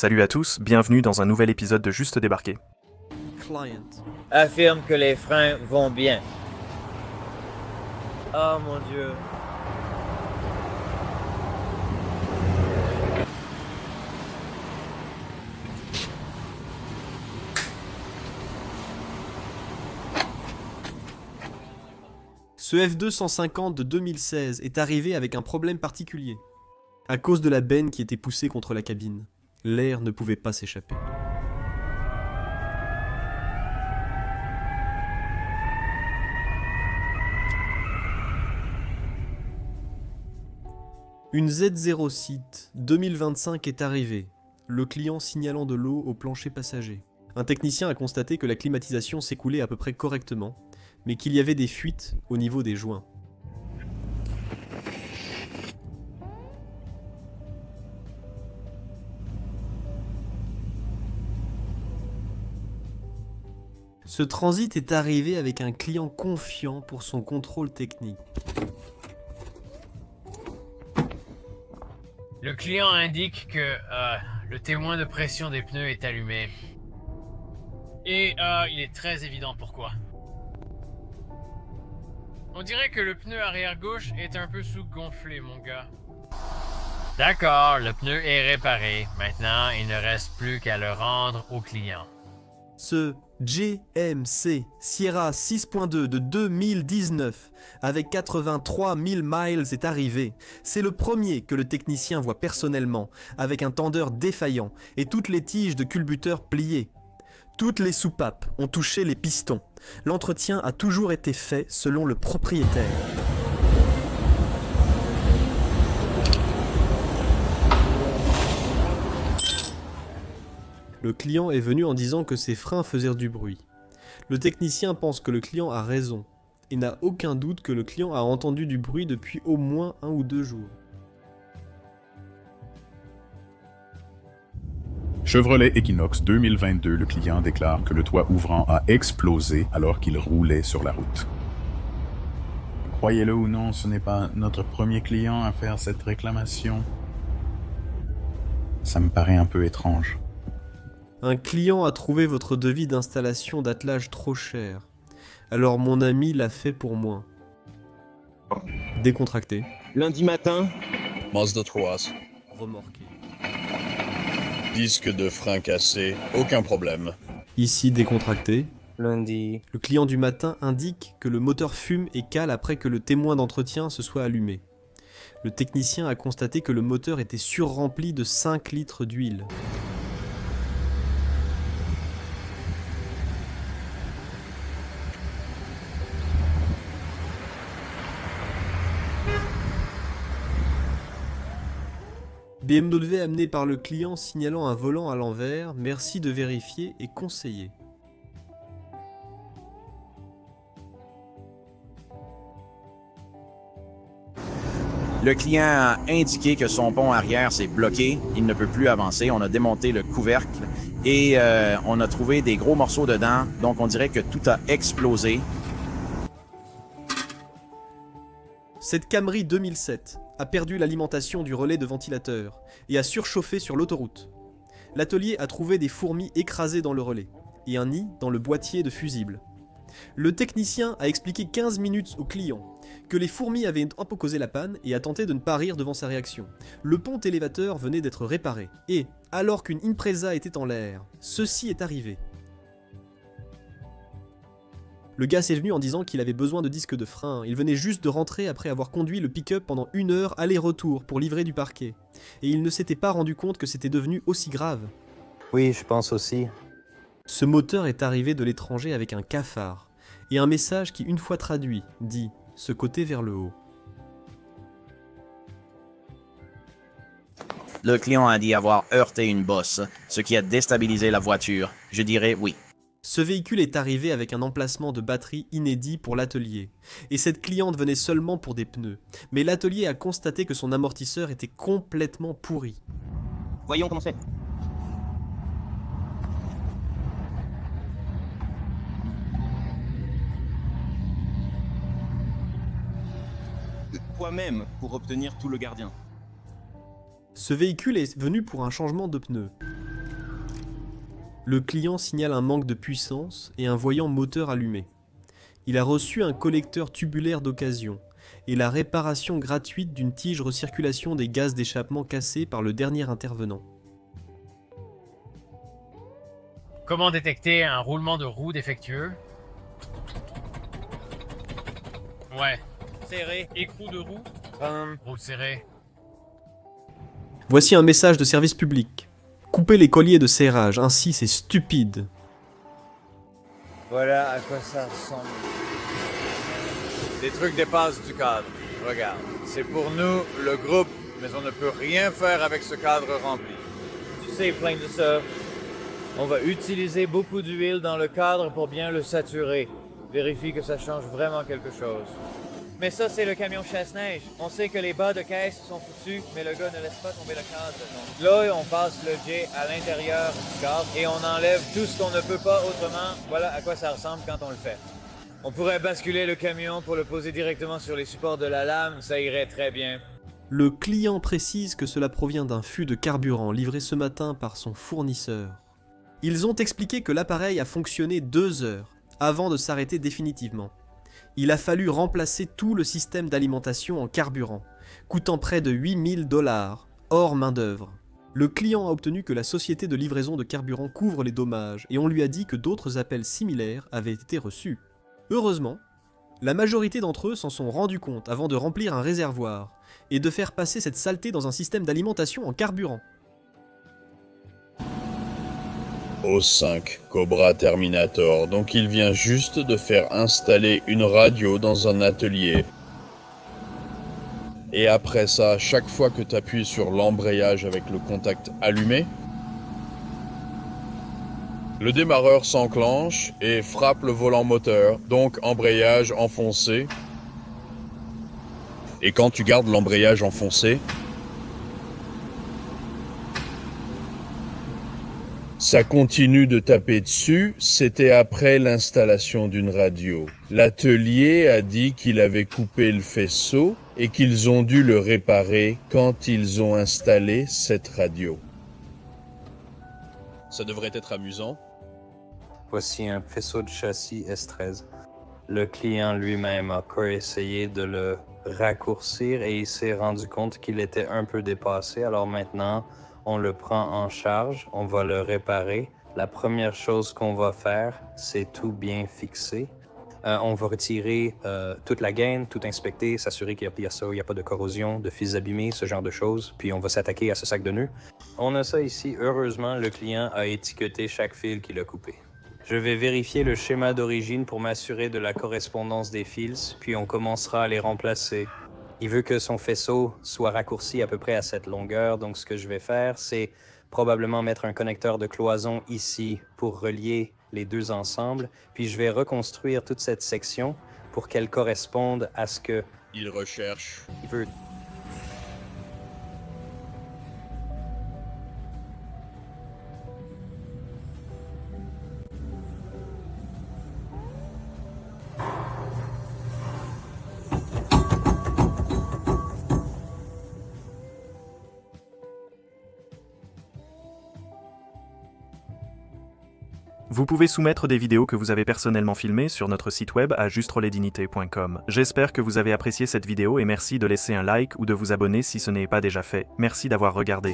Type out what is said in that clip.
Salut à tous, bienvenue dans un nouvel épisode de Juste débarqué. Client. Affirme que les freins vont bien. Oh mon Dieu. Ce F250 de 2016 est arrivé avec un problème particulier. À cause de la benne qui était poussée contre la cabine, l'air ne pouvait pas s'échapper. Une Z0 Seat 2025 est arrivée, le client signalant de l'eau au plancher passager. Un technicien a constaté que la climatisation s'écoulait à peu près correctement, mais qu'il y avait des fuites au niveau des joints. Ce transit est arrivé avec un client confiant pour son contrôle technique. Le client indique que le témoin de pression des pneus est allumé. Et il est très évident pourquoi. On dirait que le pneu arrière gauche est un peu sous-gonflé, mon gars. D'accord, le pneu est réparé. Maintenant, il ne reste plus qu'à le rendre au client. Ce GMC Sierra 6.2 de 2019 avec 83 000 miles est arrivé. C'est le premier que le technicien voit personnellement, avec un tendeur défaillant et toutes les tiges de culbuteur pliées. Toutes les soupapes ont touché les pistons. L'entretien a toujours été fait selon le propriétaire. Le client est venu en disant que ses freins faisaient du bruit. Le technicien pense que le client a raison et n'a aucun doute que le client a entendu du bruit depuis au moins 1 ou 2 jours. Chevrolet Equinox 2022, le client déclare que le toit ouvrant a explosé alors qu'il roulait sur la route. Croyez-le ou non, ce n'est pas notre premier client à faire cette réclamation. Ça me paraît un peu étrange. Un client a trouvé votre devis d'installation d'attelage trop cher. Alors mon ami l'a fait pour moi. Décontracté. Lundi matin, Mazda 3, Remorqué. disque de frein cassé, aucun problème. Ici décontracté. lundi, Le client du matin indique que le moteur fume et cale après que le témoin d'entretien se soit allumé. Le technicien a constaté que le moteur était surrempli de 5 litres d'huile. BMW amené par le client signalant un volant à l'envers, merci de vérifier et conseiller. le client a indiqué que son pont arrière s'est bloqué, il ne peut plus avancer. On a démonté le couvercle et on a trouvé des gros morceaux dedans, donc on dirait que tout a explosé. Cette Camry 2007 a perdu l'alimentation du relais de ventilateur et a surchauffé sur l'autoroute. L'atelier a trouvé des fourmis écrasées dans le relais et un nid dans le boîtier de fusible. Le technicien a expliqué 15 minutes au client que les fourmis avaient un peu causé la panne et a tenté de ne pas rire devant sa réaction. Le pont élévateur venait d'être réparé et, alors qu'une Impreza était en l'air, ceci est arrivé. Le gars s'est venu en disant qu'il avait besoin de disques de frein. Il venait juste de rentrer après avoir conduit le pick-up pendant 1 heure aller-retour pour livrer du parquet. Et il ne s'était pas rendu compte que c'était devenu aussi grave. Oui, je pense aussi. Ce moteur est arrivé de l'étranger avec un cafard et un message qui, une fois traduit, dit « ce côté vers le haut ». Le client a dit avoir heurté une bosse, ce qui a déstabilisé la voiture. Je dirais oui. Ce véhicule est arrivé avec un emplacement de batterie inédit pour l'atelier, et cette cliente venait seulement pour des pneus, mais l'atelier a constaté que son amortisseur était complètement pourri. Voyons comment c'est. Toi-même pour obtenir tout le gardien. Ce véhicule est venu pour un changement de pneus. Le client signale un manque de puissance et un voyant moteur allumé. Il a reçu un collecteur tubulaire d'occasion et la réparation gratuite d'une tige recirculation des gaz d'échappement cassée par le dernier intervenant. Comment détecter un roulement de roue défectueux? Ouais. Serré. Écrou de roue? Roue serrée. Voici un message de service public. Coupez les colliers de serrage, ainsi c'est stupide. Voilà à quoi ça ressemble. Des trucs dépassent du cadre. Regarde, c'est pour nous, le groupe, mais on ne peut rien faire avec ce cadre rempli. Tu sais, plein de ça. On va utiliser beaucoup d'huile dans le cadre pour bien le saturer. Vérifie que ça change vraiment quelque chose. Mais ça, c'est le camion chasse-neige. On sait que les bas de caisse sont foutus, mais le gars ne laisse pas tomber le cadre. Donc là, on passe le jet à l'intérieur du cadre et on enlève tout ce qu'on ne peut pas autrement. Voilà à quoi ça ressemble quand on le fait. On pourrait basculer le camion pour le poser directement sur les supports de la lame, ça irait très bien. Le client précise que cela provient d'un fût de carburant livré ce matin par son fournisseur. Ils ont expliqué que l'appareil a fonctionné 2 heures avant de s'arrêter définitivement. Il a fallu remplacer tout le système d'alimentation en carburant, coûtant près de 8 000 $, hors main-d'œuvre. Le client a obtenu que la société de livraison de carburant couvre les dommages et on lui a dit que d'autres appels similaires avaient été reçus. Heureusement, la majorité d'entre eux s'en sont rendus compte avant de remplir un réservoir et de faire passer cette saleté dans un système d'alimentation en carburant. O5, Cobra Terminator. Donc il vient juste de faire installer une radio dans un atelier. Et après ça, chaque fois que tu appuies sur l'embrayage avec le contact allumé, le démarreur s'enclenche et frappe le volant moteur, donc embrayage enfoncé. Et quand tu gardes l'embrayage enfoncé, ça continue de taper dessus, c'était après l'installation d'une radio. L'atelier a dit qu'il avait coupé le faisceau et qu'ils ont dû le réparer quand ils ont installé cette radio. Ça devrait être amusant. Voici un faisceau de châssis S13. Le client lui-même a essayé de le raccourcir et il s'est rendu compte qu'il était un peu dépassé. Alors maintenant, on le prend en charge, on va le réparer. La première chose qu'on va faire, c'est tout bien fixer. On va retirer toute la gaine, tout inspecter, s'assurer qu'il n'y a pas de corrosion, de fils abîmés, ce genre de choses. Puis on va s'attaquer à ce sac de nœuds. On a ça ici. Heureusement, le client a étiqueté chaque fil qu'il a coupé. Je vais vérifier le schéma d'origine pour m'assurer de la correspondance des fils, puis on commencera à les remplacer. Il veut que son faisceau soit raccourci à peu près à cette longueur, donc ce que je vais faire, c'est probablement mettre un connecteur de cloison ici pour relier les deux ensemble, puis je vais reconstruire toute cette section pour qu'elle corresponde à ce que Il recherche. il veut. Vous pouvez soumettre des vidéos que vous avez personnellement filmées sur notre site web à justroledignité.com. J'espère que vous avez apprécié cette vidéo et merci de laisser un like ou de vous abonner si ce n'est pas déjà fait. Merci d'avoir regardé.